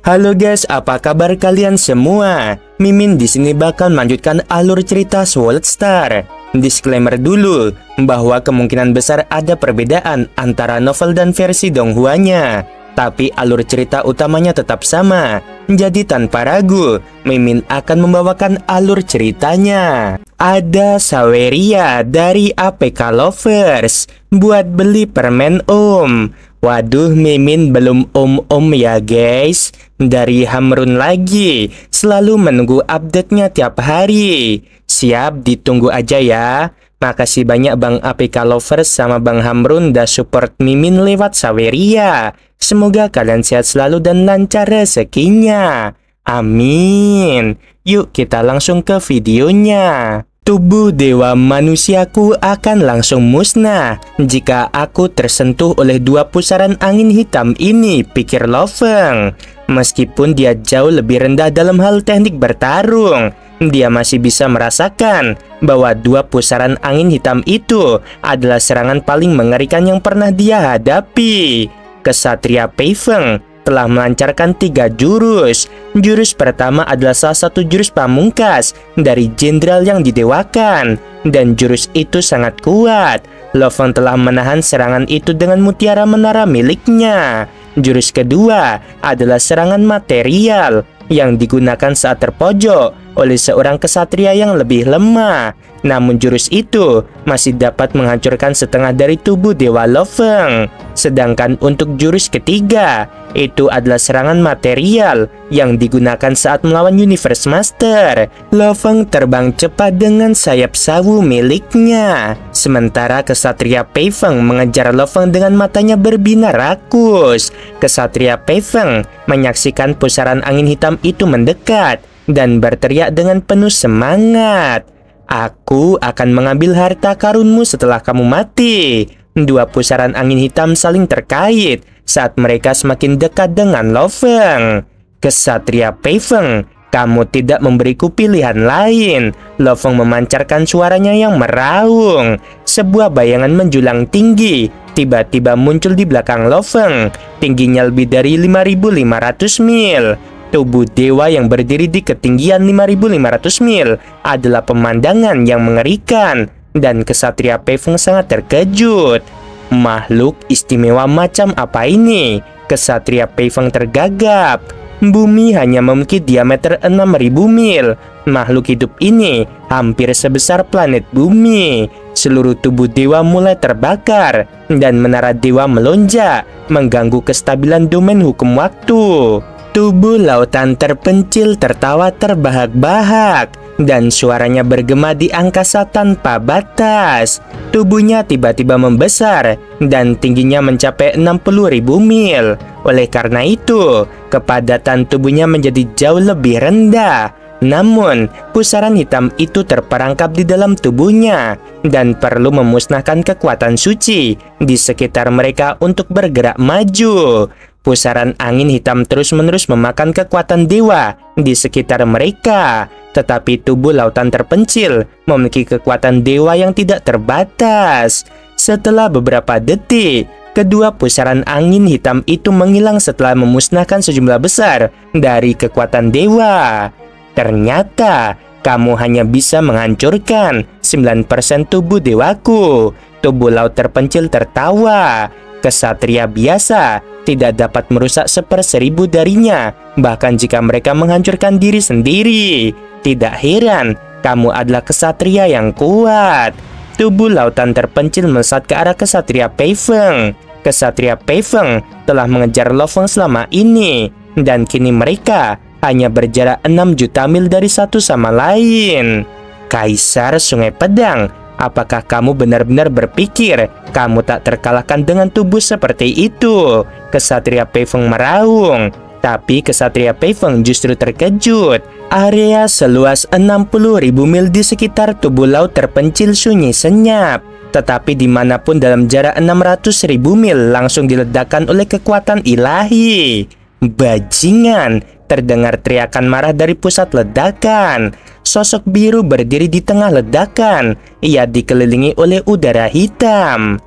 Halo guys, apa kabar kalian semua? Mimin di sini bakal melanjutkan alur cerita Sword Star. Disclaimer dulu bahwa kemungkinan besar ada perbedaan antara novel dan versi Donghua-nya, tapi alur cerita utamanya tetap sama. Jadi tanpa ragu, Mimin akan membawakan alur ceritanya. Ada Saweria dari APK Lovers buat beli permen om. Waduh, Mimin belum om ya guys. Dari Hamrun lagi, selalu menunggu update-nya tiap hari. Siap, ditunggu aja ya. Makasih banyak Bang APK Lovers sama Bang Hamrun udah support Mimin lewat Saweria. Semoga kalian sehat selalu dan lancar rezekinya. Amin. Yuk kita langsung ke videonya. Tubuh dewa manusiaku akan langsung musnah jika aku tersentuh oleh dua pusaran angin hitam ini, pikir Loveng. Meskipun dia jauh lebih rendah dalam hal teknik bertarung, dia masih bisa merasakan bahwa dua pusaran angin hitam itu adalah serangan paling mengerikan yang pernah dia hadapi. Kesatria Pei Feng telah melancarkan 3 jurus. Jurus pertama adalah salah satu jurus pamungkas dari jenderal yang didewakan, dan jurus itu sangat kuat. Loveng telah menahan serangan itu dengan mutiara menara miliknya. Jurus kedua adalah serangan material yang digunakan saat terpojok oleh seorang kesatria yang lebih lemah. Namun jurus itu masih dapat menghancurkan setengah dari tubuh Dewa Loveng. Sedangkan untuk jurus ketiga, itu adalah serangan material yang digunakan saat melawan Universe Master. Loveng terbang cepat dengan sayap sawu miliknya, sementara kesatria Pei Feng mengejar Loveng dengan matanya berbinar rakus. Kesatria Pei Feng menyaksikan pusaran angin hitam itu mendekat dan berteriak dengan penuh semangat. Aku akan mengambil harta karunmu setelah kamu mati. Dua pusaran angin hitam saling terkait saat mereka semakin dekat dengan Loveng. Kesatria Pei Feng, kamu tidak memberiku pilihan lain. Loveng memancarkan suaranya yang meraung. Sebuah bayangan menjulang tinggi tiba-tiba muncul di belakang Loveng. Tingginya lebih dari 5.500 mil. Tubuh dewa yang berdiri di ketinggian 5.500 mil adalah pemandangan yang mengerikan, dan kesatria Pei Feng sangat terkejut. Makhluk istimewa macam apa ini? Kesatria Pei Feng tergagap. Bumi hanya memiliki diameter 6.000 mil. Makhluk hidup ini hampir sebesar planet bumi. Seluruh tubuh dewa mulai terbakar, dan menara dewa melonjak, mengganggu kestabilan domain hukum waktu. Tubuh lautan terpencil tertawa terbahak-bahak, dan suaranya bergema di angkasa tanpa batas. Tubuhnya tiba-tiba membesar, dan tingginya mencapai 60.000 mil. Oleh karena itu, kepadatan tubuhnya menjadi jauh lebih rendah. Namun, pusaran hitam itu terperangkap di dalam tubuhnya, dan perlu memusnahkan kekuatan suci di sekitar mereka untuk bergerak maju. Pusaran angin hitam terus-menerus memakan kekuatan dewa di sekitar mereka, tetapi tubuh lautan terpencil memiliki kekuatan dewa yang tidak terbatas. Setelah beberapa detik, kedua pusaran angin hitam itu menghilang setelah memusnahkan sejumlah besar dari kekuatan dewa. Ternyata, kamu hanya bisa menghancurkan 9% tubuh dewaku. Tubuh laut terpencil tertawa. Kesatria biasa tidak dapat merusak 1/1000 darinya, bahkan jika mereka menghancurkan diri sendiri. Tidak heran, kamu adalah kesatria yang kuat. Tubuh lautan terpencil melesat ke arah kesatria Pei Feng. Kesatria Pei Feng telah mengejar Loveng selama ini, dan kini mereka hanya berjarak 6 juta mil dari satu sama lain. Kaisar Sungai Pedang, apakah kamu benar-benar berpikir kamu tak terkalahkan dengan tubuh seperti itu? Kesatria Pei Feng meraung. Tapi kesatria Pei Feng justru terkejut. Area seluas 60.000 mil di sekitar tubuh laut terpencil sunyi senyap. Tetapi dimanapun dalam jarak 600.000 mil langsung diledakkan oleh kekuatan ilahi. Bajingan! Terdengar teriakan marah dari pusat ledakan. Sosok biru berdiri di tengah ledakan. Ia dikelilingi oleh udara hitam.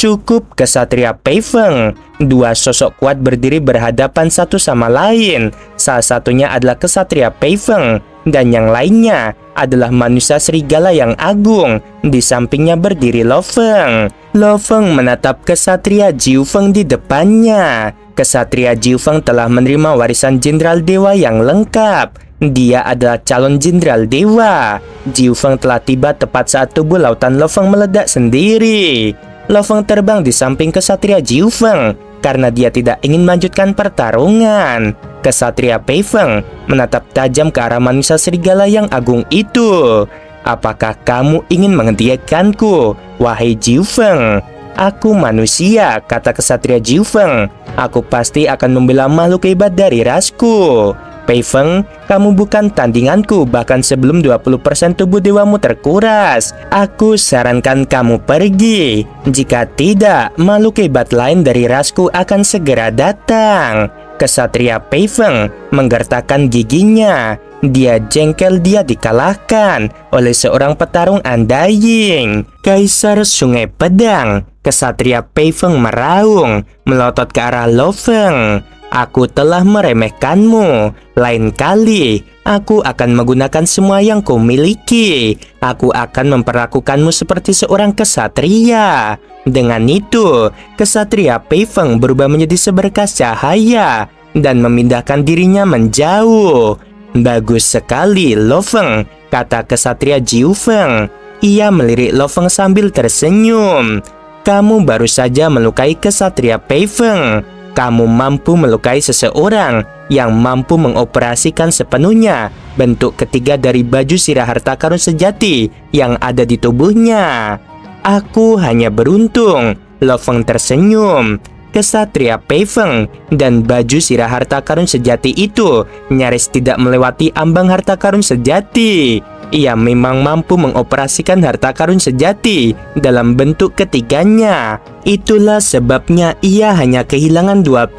Cukup, kesatria Pei Feng. Dua sosok kuat berdiri berhadapan satu sama lain. Salah satunya adalah kesatria Pei Feng, dan yang lainnya adalah manusia serigala yang agung. Di sampingnya berdiri Lo Feng. Lo Feng menatap kesatria Jiu Feng di depannya. Kesatria Jiu Feng telah menerima warisan Jenderal Dewa yang lengkap. Dia adalah calon Jenderal Dewa. Jiu Feng telah tiba tepat saat tubuh lautan Lo Feng meledak sendiri. Lo Feng terbang di samping kesatria Jiu Feng karena dia tidak ingin melanjutkan pertarungan. Kesatria Pei Feng menatap tajam ke arah manusia serigala yang agung itu. Apakah kamu ingin menghentikanku, wahai Jiu Feng? Aku manusia, kata kesatria Jiu Feng. Aku pasti akan membela makhluk hebat dari rasku. Pei Feng, kamu bukan tandinganku bahkan sebelum 20% tubuh dewamu terkuras. Aku sarankan kamu pergi. Jika tidak, makhluk hebat lain dari rasku akan segera datang. Kesatria Pei Feng menggertakkan giginya. Dia jengkel dia dikalahkan oleh seorang petarung Undying. Kaisar Sungai Pedang. Kesatria Pei Feng meraung, melotot ke arah Lo Feng. Aku telah meremehkanmu. Lain kali, aku akan menggunakan semua yang kau miliki. Aku akan memperlakukanmu seperti seorang kesatria. Dengan itu, kesatria Pei Feng berubah menjadi seberkas cahaya dan memindahkan dirinya menjauh. Bagus sekali, Lo Feng, kata kesatria Jiu Feng. Ia melirik Lo Feng sambil tersenyum. Kamu baru saja melukai kesatria Pei Feng. Kamu mampu melukai seseorang yang mampu mengoperasikan sepenuhnya bentuk ketiga dari baju sirah harta karun sejati yang ada di tubuhnya. Aku hanya beruntung. Lo Feng tersenyum. Kesatria Pei Feng dan baju sirah harta karun sejati itu nyaris tidak melewati ambang harta karun sejati. Ia memang mampu mengoperasikan harta karun sejati dalam bentuk ketiganya. Itulah sebabnya ia hanya kehilangan 20%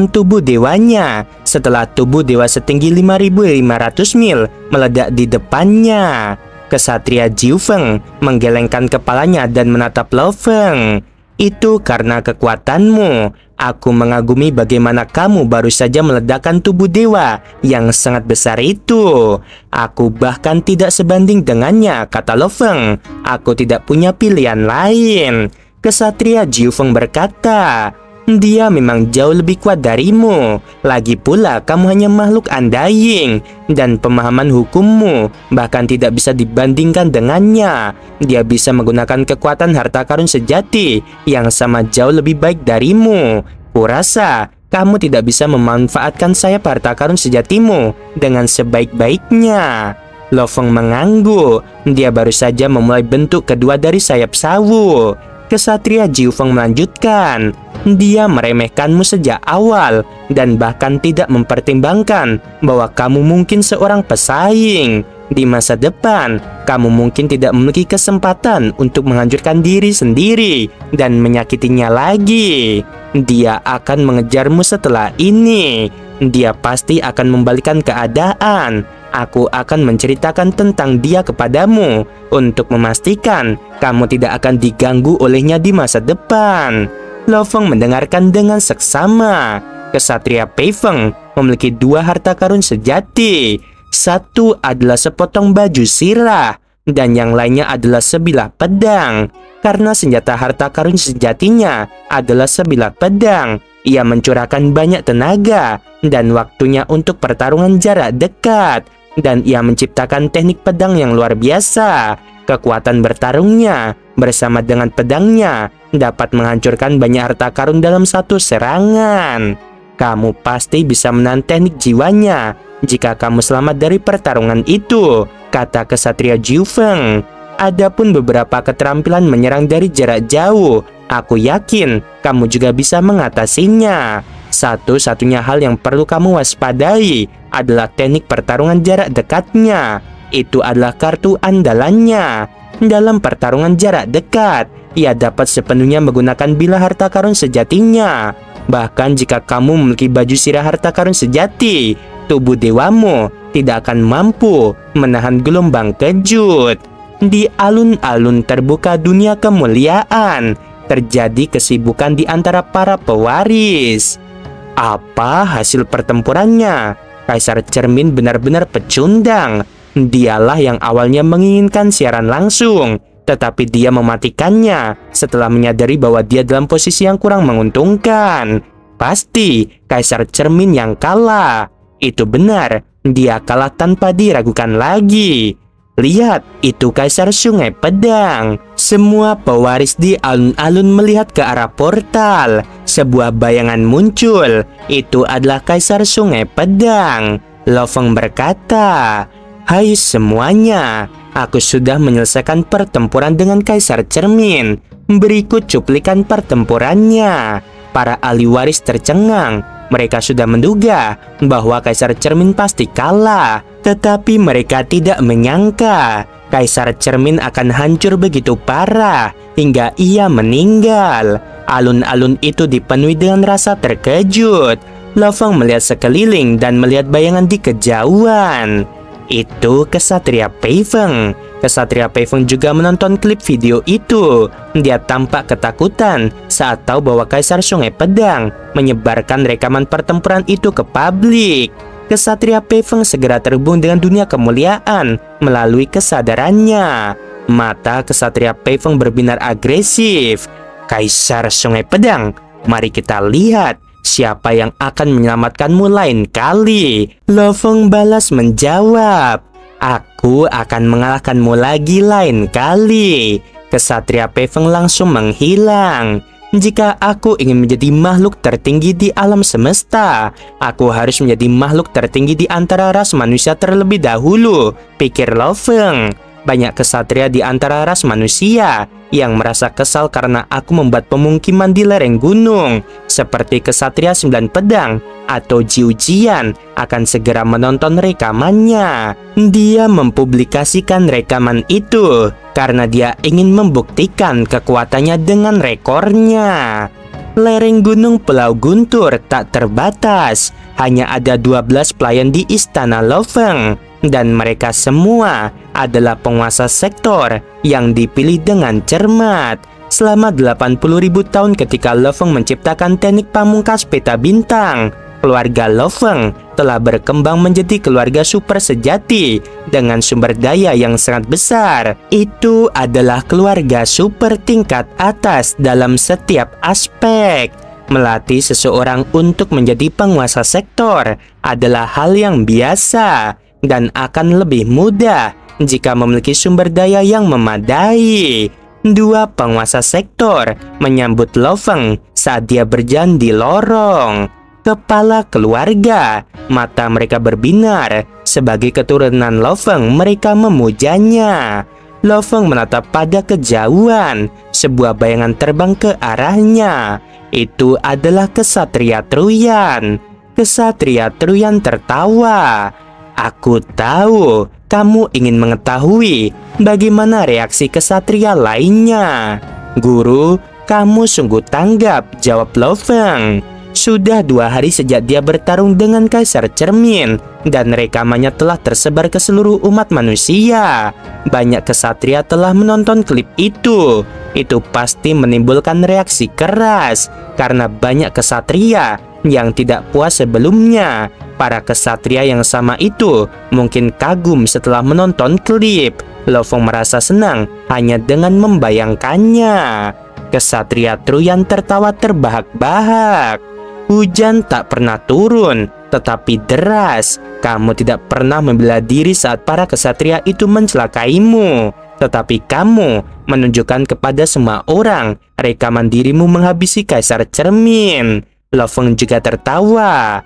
tubuh dewanya setelah tubuh dewa setinggi 5.500 mil meledak di depannya. Kesatria Jiu Feng menggelengkan kepalanya dan menatap Lo Feng. Itu karena kekuatanmu. Aku mengagumi bagaimana kamu baru saja meledakkan tubuh dewa yang sangat besar itu. Aku bahkan tidak sebanding dengannya, kata Lo Feng. Aku tidak punya pilihan lain. Kesatria Jiu Feng berkata, dia memang jauh lebih kuat darimu. Lagi pula kamu hanya makhluk Undying dan pemahaman hukummu bahkan tidak bisa dibandingkan dengannya. Dia bisa menggunakan kekuatan harta karun sejati yang sama jauh lebih baik darimu. Kurasa kamu tidak bisa memanfaatkan sayap harta karun sejatimu dengan sebaik-baiknya. Lo Feng mengangguk. Dia baru saja memulai bentuk kedua dari sayap sawu. Kesatria Jiu Feng melanjutkan, dia meremehkanmu sejak awal dan bahkan tidak mempertimbangkan bahwa kamu mungkin seorang pesaing. Di masa depan, kamu mungkin tidak memiliki kesempatan untuk menghancurkan diri sendiri dan menyakitinya lagi. Dia akan mengejarmu setelah ini. Dia pasti akan membalikan keadaan. Aku akan menceritakan tentang dia kepadamu untuk memastikan kamu tidak akan diganggu olehnya di masa depan. Lo Feng mendengarkan dengan seksama. Kesatria Pei Feng memiliki dua harta karun sejati. Satu adalah sepotong baju sirah dan yang lainnya adalah sebilah pedang. Karena senjata harta karun sejatinya adalah sebilah pedang, ia mencurahkan banyak tenaga dan waktunya untuk pertarungan jarak dekat. Dan ia menciptakan teknik pedang yang luar biasa. Kekuatan bertarungnya bersama dengan pedangnya dapat menghancurkan banyak harta karun dalam satu serangan. Kamu pasti bisa menahan teknik jiwanya jika kamu selamat dari pertarungan itu, kata kesatria Jiu Feng. Adapun beberapa keterampilan menyerang dari jarak jauh, aku yakin kamu juga bisa mengatasinya. Satu-satunya hal yang perlu kamu waspadai adalah teknik pertarungan jarak dekatnya. Itu adalah kartu andalannya. Dalam pertarungan jarak dekat, ia dapat sepenuhnya menggunakan bilah harta karun sejatinya. Bahkan jika kamu memiliki baju sirah harta karun sejati, tubuh dewamu tidak akan mampu menahan gelombang kejut. Di alun-alun terbuka dunia kemuliaan, terjadi kesibukan di antara para pewaris. Apa hasil pertempurannya? Kaisar Cermin benar-benar pecundang. Dialah yang awalnya menginginkan siaran langsung, tetapi dia mematikannya setelah menyadari bahwa dia dalam posisi yang kurang menguntungkan. Pasti Kaisar Cermin yang kalah. Itu benar, dia kalah tanpa diragukan lagi. Lihat, itu Kaisar Sungai Pedang. Semua pewaris di alun-alun melihat ke arah portal. Sebuah bayangan muncul. Itu adalah Kaisar Sungai Pedang. Lo Feng berkata, "Hai semuanya, aku sudah menyelesaikan pertempuran dengan Kaisar Cermin. Berikut cuplikan pertempurannya." Para ahli waris tercengang. Mereka sudah menduga bahwa Kaisar Cermin pasti kalah, tetapi mereka tidak menyangka Kaisar Cermin akan hancur begitu parah hingga ia meninggal. Alun-alun itu dipenuhi dengan rasa terkejut. Lo Feng melihat sekeliling dan melihat bayangan di kejauhan. Itu Kesatria Pei Feng. Kesatria Pei Feng juga menonton klip video itu. Dia tampak ketakutan saat tahu bahwa Kaisar Sungai Pedang menyebarkan rekaman pertempuran itu ke publik. Kesatria Pei Feng segera terhubung dengan dunia kemuliaan melalui kesadarannya. Mata Kesatria Pei Feng berbinar agresif. "Kaisar Sungai Pedang, mari kita lihat siapa yang akan menyelamatkanmu lain kali." Lo Feng balas menjawab, "Aku akan mengalahkanmu lagi lain kali." Kesatria Pei Feng langsung menghilang. "Jika aku ingin menjadi makhluk tertinggi di alam semesta, aku harus menjadi makhluk tertinggi di antara ras manusia terlebih dahulu," pikir Lo Feng. Banyak kesatria di antara ras manusia yang merasa kesal karena aku membuat pemukiman di lereng gunung. Seperti Kesatria 9 Pedang atau Jiu Jian akan segera menonton rekamannya. Dia mempublikasikan rekaman itu karena dia ingin membuktikan kekuatannya dengan rekornya. Lereng gunung Pulau Guntur tak terbatas. Hanya ada 12 pelayan di istana Lo Feng. Dan mereka semua adalah penguasa sektor yang dipilih dengan cermat. Selama 80.000 tahun ketika Lo Feng menciptakan teknik pamungkas peta bintang, keluarga Lo Feng telah berkembang menjadi keluarga super sejati dengan sumber daya yang sangat besar. Itu adalah keluarga super tingkat atas dalam setiap aspek. Melatih seseorang untuk menjadi penguasa sektor adalah hal yang biasa dan akan lebih mudah jika memiliki sumber daya yang memadai. Dua penguasa sektor menyambut Lo Feng saat dia berjalan di lorong. Kepala keluarga, mata mereka berbinar. Sebagai keturunan Lo Feng, mereka memujanya. Lo Feng menatap pada kejauhan. Sebuah bayangan terbang ke arahnya. Itu adalah Kesatria Truyan. Kesatria Truyan tertawa. "Aku tahu kamu ingin mengetahui bagaimana reaksi kesatria lainnya. Guru, kamu sungguh tanggap," jawab Lo Feng. Sudah 2 hari sejak dia bertarung dengan Kaisar Cermin dan rekamannya telah tersebar ke seluruh umat manusia. Banyak kesatria telah menonton klip itu. Itu pasti menimbulkan reaksi keras karena banyak kesatria yang tidak puas sebelumnya. Para kesatria yang sama itu mungkin kagum setelah menonton klip. Lo Feng merasa senang hanya dengan membayangkannya. Kesatria Truyan tertawa terbahak-bahak. "Hujan tak pernah turun, tetapi deras. Kamu tidak pernah membela diri saat para kesatria itu mencelakaimu. Tetapi kamu menunjukkan kepada semua orang rekaman dirimu menghabisi Kaisar Cermin." Lo Feng juga tertawa.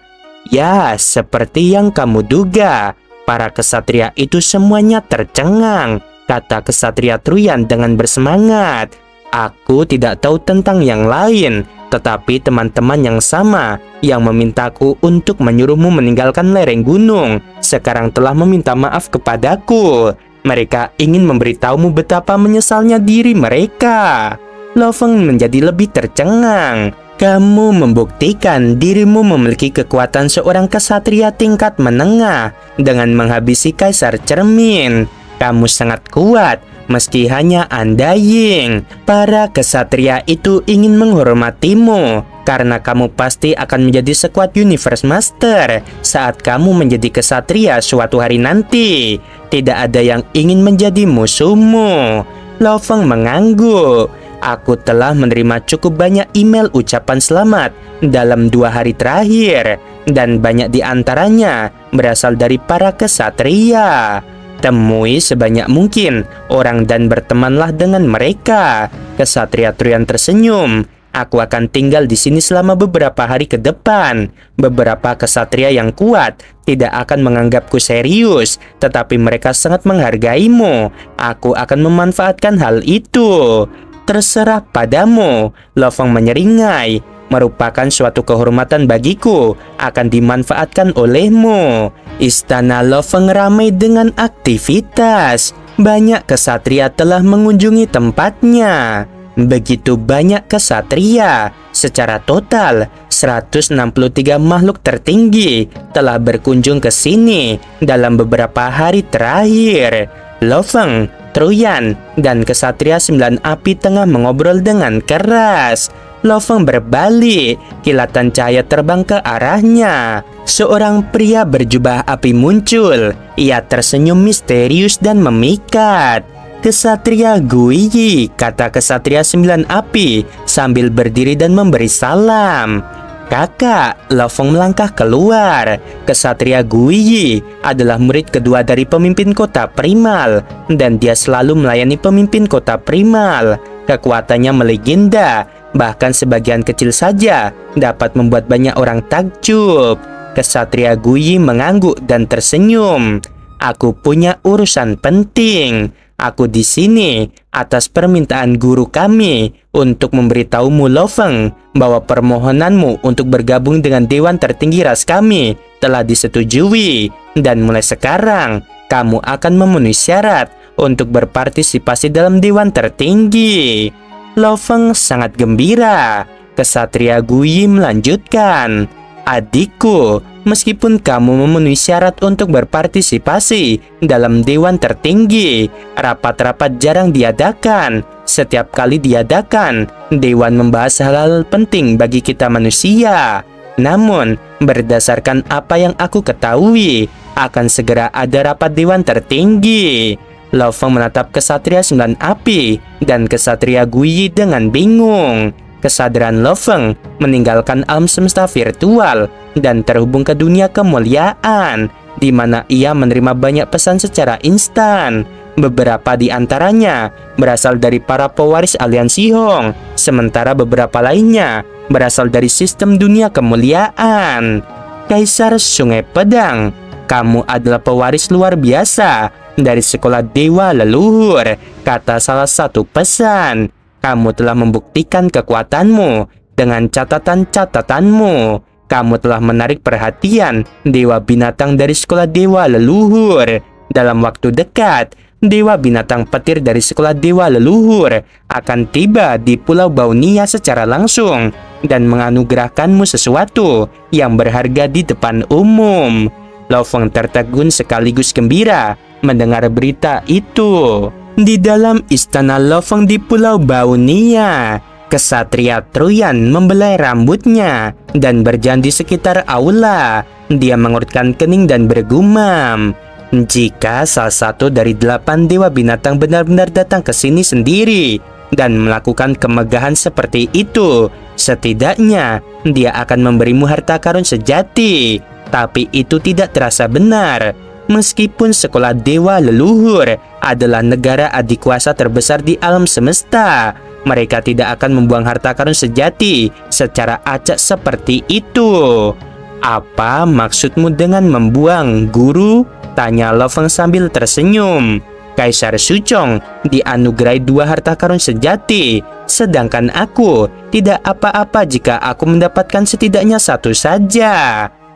"Ya, seperti yang kamu duga. Para kesatria itu semuanya tercengang," kata Kesatria Truyan dengan bersemangat. "Aku tidak tahu tentang yang lain, tetapi teman-teman yang sama yang memintaku untuk menyuruhmu meninggalkan lereng gunung sekarang telah meminta maaf kepadaku. Mereka ingin memberitahumu betapa menyesalnya diri mereka." Lo Feng menjadi lebih tercengang. "Kamu membuktikan dirimu memiliki kekuatan seorang kesatria tingkat menengah dengan menghabisi Kaisar Cermin. Kamu sangat kuat meski hanya undying. Para kesatria itu ingin menghormatimu karena kamu pasti akan menjadi sekuat Universe Master saat kamu menjadi kesatria suatu hari nanti. Tidak ada yang ingin menjadi musuhmu. Lo Feng mengangguk. Aku telah menerima cukup banyak email ucapan selamat dalam 2 hari terakhir, dan banyak di antaranya berasal dari para kesatria. Temui sebanyak mungkin orang dan bertemanlah dengan mereka. Kesatria Truyan tersenyum. Aku akan tinggal di sini selama beberapa hari ke depan. Beberapa kesatria yang kuat tidak akan menganggapku serius, tetapi mereka sangat menghargaimu. Aku akan memanfaatkan hal itu. Terserah padamu. Lo Feng menyeringai. Merupakan suatu kehormatan bagiku akan dimanfaatkan olehmu. Istana Lo Feng ramai dengan aktivitas. Banyak kesatria telah mengunjungi tempatnya. Begitu banyak kesatria. Secara total 163 makhluk tertinggi telah berkunjung ke sini dalam beberapa hari terakhir. Lo Feng, Truyan, dan kesatria 9 api tengah mengobrol dengan keras. Lo Feng berbalik, kilatan cahaya terbang ke arahnya. Seorang pria berjubah api muncul. Ia tersenyum misterius dan memikat. Kesatria Guiyi, kata kesatria 9 api sambil berdiri dan memberi salam. Kakak, Lo Feng melangkah keluar. Kesatria Guiyi adalah murid kedua dari pemimpin kota primal, dan dia selalu melayani pemimpin kota primal. Kekuatannya melegenda, bahkan sebagian kecil saja dapat membuat banyak orang takjub. Kesatria Guiyi mengangguk dan tersenyum. Aku punya urusan penting. Aku di sini atas permintaan guru kami untuk memberitahumu, Lo Feng, bahwa permohonanmu untuk bergabung dengan dewan tertinggi ras kami telah disetujui, dan mulai sekarang kamu akan memenuhi syarat untuk berpartisipasi dalam dewan tertinggi. Lo Feng sangat gembira. Kesatria Guiyi melanjutkan, adikku, meskipun kamu memenuhi syarat untuk berpartisipasi dalam dewan tertinggi, rapat-rapat jarang diadakan. Setiap kali diadakan, dewan membahas hal-hal penting bagi kita manusia. Namun, berdasarkan apa yang aku ketahui, akan segera ada rapat dewan tertinggi. Lo Feng menatap kesatria 9 api dan kesatria Guiyi dengan bingung. Kesadaran Lo Feng meninggalkan alam semesta virtual dan terhubung ke dunia kemuliaan, di mana ia menerima banyak pesan secara instan. Beberapa di antaranya berasal dari para pewaris aliansi Hong, sementara beberapa lainnya berasal dari sistem dunia kemuliaan. Kaisar Sungai Pedang, kamu adalah pewaris luar biasa dari sekolah dewa leluhur, kata salah satu pesan. Kamu telah membuktikan kekuatanmu dengan catatan-catatanmu. Kamu telah menarik perhatian dewa binatang dari sekolah dewa leluhur. Dalam waktu dekat, dewa binatang petir dari sekolah dewa leluhur akan tiba di Pulau Baunia secara langsung dan menganugerahkanmu sesuatu yang berharga di depan umum. Lo Feng tertegun sekaligus gembira mendengar berita itu. Di dalam istana Lo Feng di Pulau Baunia, kesatria Truyan membelai rambutnya dan berjalan di sekitar aula. Dia mengurutkan kening dan bergumam, jika salah satu dari 8 dewa binatang benar-benar datang ke sini sendiri dan melakukan kemegahan seperti itu, setidaknya dia akan memberimu harta karun sejati. Tapi itu tidak terasa benar. Meskipun sekolah dewa leluhur adalah negara adikuasa terbesar di alam semesta, mereka tidak akan membuang harta karun sejati secara acak seperti itu. Apa maksudmu dengan membuang, guru? Tanya Lo Feng sambil tersenyum. Kaisar Suchong dianugerahi 2 harta karun sejati, sedangkan aku tidak apa-apa jika aku mendapatkan setidaknya 1 saja.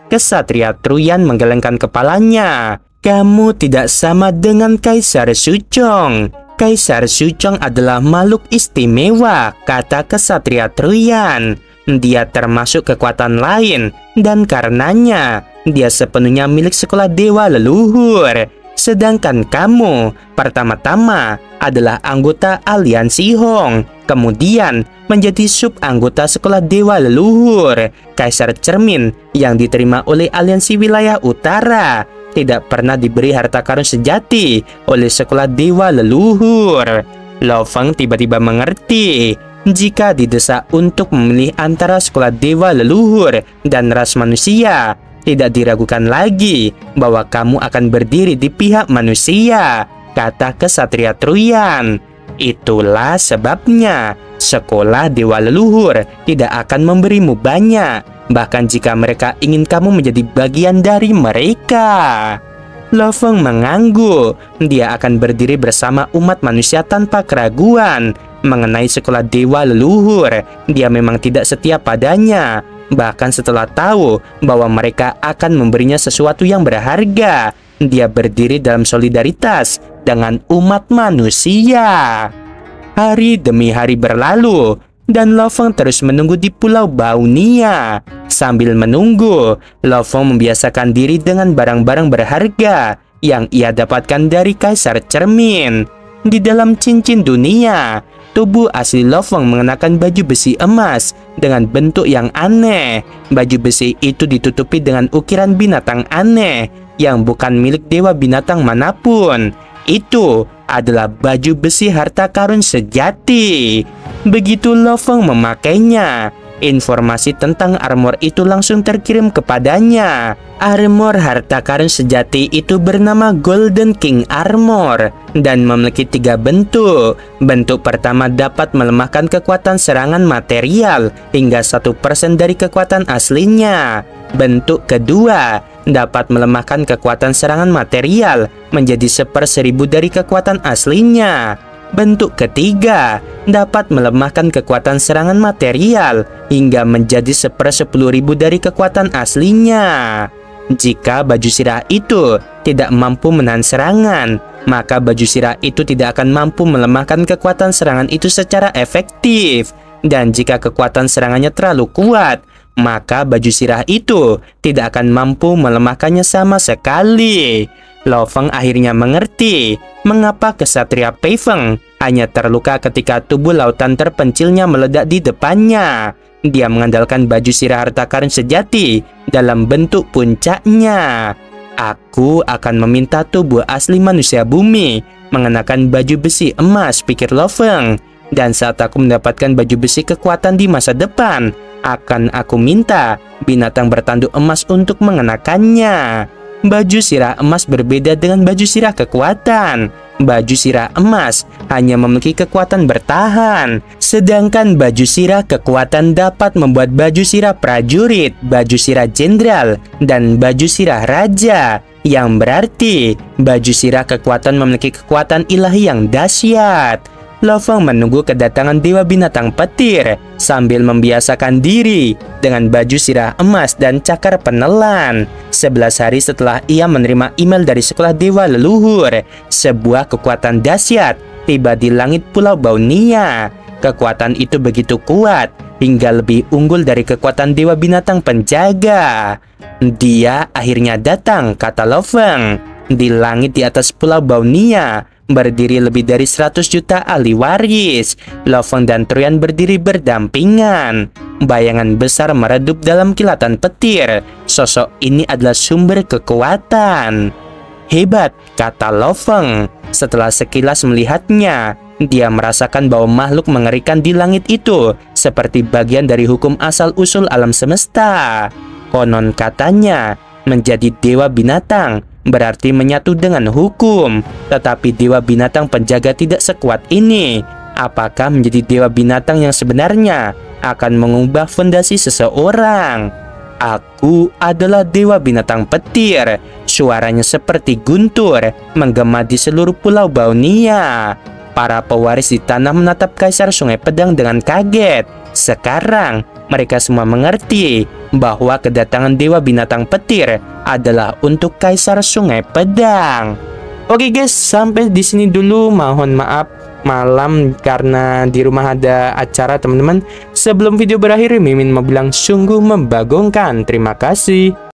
Kesatria Truyan menggelengkan kepalanya. Kamu tidak sama dengan Kaisar Suchong. Kaisar Suchong adalah makhluk istimewa, kata kesatria Truyan. Dia termasuk kekuatan lain, dan karenanya dia sepenuhnya milik sekolah dewa leluhur. Sedangkan kamu pertama-tama adalah anggota aliansi Hong, kemudian menjadi sub anggota sekolah dewa leluhur. Kaisar Cermin yang diterima oleh aliansi wilayah utara tidak pernah diberi harta karun sejati oleh sekolah dewa leluhur. Lo Feng tiba-tiba mengerti. Jika didesak untuk memilih antara sekolah dewa leluhur dan ras manusia, tidak diragukan lagi bahwa kamu akan berdiri di pihak manusia, kata kesatria Truyan. Itulah sebabnya sekolah dewa leluhur tidak akan memberimu banyak, bahkan jika mereka ingin kamu menjadi bagian dari mereka. Lo Feng mengangguk. Dia akan berdiri bersama umat manusia tanpa keraguan. Mengenai sekolah dewa leluhur, dia memang tidak setia padanya. Bahkan setelah tahu bahwa mereka akan memberinya sesuatu yang berharga, dia berdiri dalam solidaritas dengan umat manusia. Hari demi hari berlalu, dan Lo Feng terus menunggu di Pulau Baunia. Sambil menunggu, Lo Feng membiasakan diri dengan barang-barang berharga yang ia dapatkan dari Kaisar Cermin. Di dalam cincin dunia, tubuh asli Lo Feng mengenakan baju besi emas dengan bentuk yang aneh. Baju besi itu ditutupi dengan ukiran binatang aneh yang bukan milik dewa binatang manapun. Itu adalah baju besi harta karun sejati. Begitu Lo Feng memakainya, informasi tentang armor itu langsung terkirim kepadanya. Armor harta karun sejati itu bernama Golden King Armor dan memiliki 3 bentuk. Bentuk pertama dapat melemahkan kekuatan serangan material hingga 1% dari kekuatan aslinya. Bentuk kedua dapat melemahkan kekuatan serangan material menjadi 1/1000 dari kekuatan aslinya. Bentuk ketiga dapat melemahkan kekuatan serangan material hingga menjadi 1/10.000 dari kekuatan aslinya. Jika baju sirah itu tidak mampu menahan serangan, maka baju sirah itu tidak akan mampu melemahkan kekuatan serangan itu secara efektif. Dan jika kekuatan serangannya terlalu kuat, maka baju sirah itu tidak akan mampu melemahkannya sama sekali. Lo Feng akhirnya mengerti mengapa kesatria Pei Feng hanya terluka ketika tubuh lautan terpencilnya meledak di depannya. Dia mengandalkan baju sirah harta karun sejati dalam bentuk puncaknya. Aku akan meminta tubuh asli manusia bumi mengenakan baju besi emas, pikir Lo Feng. Dan saat aku mendapatkan baju besi kekuatan di masa depan, akan aku minta binatang bertanduk emas untuk mengenakannya. Baju sirah emas berbeda dengan baju sirah kekuatan. Baju sirah emas hanya memiliki kekuatan bertahan, sedangkan baju sirah kekuatan dapat membuat baju sirah prajurit, baju sirah jenderal, dan baju sirah raja. Yang berarti baju sirah kekuatan memiliki kekuatan ilahi yang dahsyat. Lo Feng menunggu kedatangan dewa binatang petir sambil membiasakan diri dengan baju sirah emas dan cakar penelan. 11 hari setelah ia menerima email dari sekolah dewa leluhur, sebuah kekuatan dahsyat tiba di langit Pulau Baunia. Kekuatan itu begitu kuat hingga lebih unggul dari kekuatan dewa binatang penjaga. Dia akhirnya datang, kata Lo Feng. Di langit di atas Pulau Baunia berdiri lebih dari 100 juta ahli waris. Lo Feng dan Truyan berdiri berdampingan. Bayangan besar meredup dalam kilatan petir. Sosok ini adalah sumber kekuatan. Hebat, kata Lo Feng. Setelah sekilas melihatnya, dia merasakan bahwa makhluk mengerikan di langit itu seperti bagian dari hukum asal-usul alam semesta. Konon katanya, menjadi dewa binatang berarti menyatu dengan hukum, tetapi dewa binatang penjaga tidak sekuat ini. Apakah menjadi dewa binatang yang sebenarnya akan mengubah fondasi seseorang? Aku adalah dewa binatang petir. Suaranya seperti guntur menggema di seluruh Pulau Baunia. Para pewaris di tanah menatap Kaisar Sungai Pedang dengan kaget. Sekarang mereka semua mengerti bahwa kedatangan dewa binatang petir adalah untuk Kaisar Sungai Pedang. Oke guys, sampai di sini dulu. Mohon maaf malam karena di rumah ada acara teman-teman. Sebelum video berakhir, Mimin mau bilang sungguh membagongkan. Terima kasih.